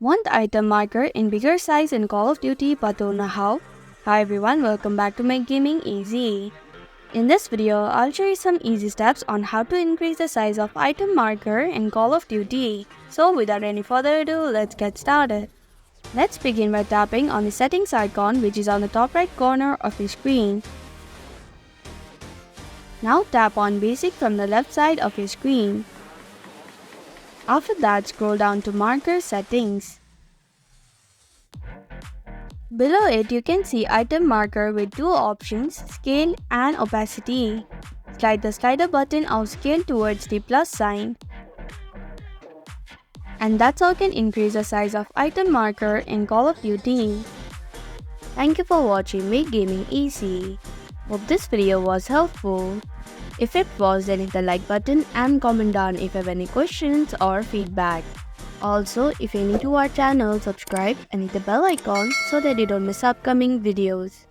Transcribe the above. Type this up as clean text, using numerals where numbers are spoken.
Want item marker in bigger size in Call of Duty but don't know how? Hi everyone, welcome back to Make Gaming Easy. In this video, I'll show you some easy steps on how to increase the size of item marker in Call of Duty. So without any further ado, let's get started. Let's begin by tapping on the settings icon which is on the top right corner of your screen. Now tap on basic from the left side of your screen. After that, scroll down to marker settings. Below it, you can see item marker with two options, scale and opacity. Slide the slider button of scale towards the plus sign. And that's how you can increase the size of item marker in Call of Duty. Thank you for watching Make Gaming Easy. Hope this video was helpful. If it was, then hit the like button and comment down if you have any questions or feedback. Also, if you're new to our channel, subscribe and hit the bell icon so that you don't miss upcoming videos.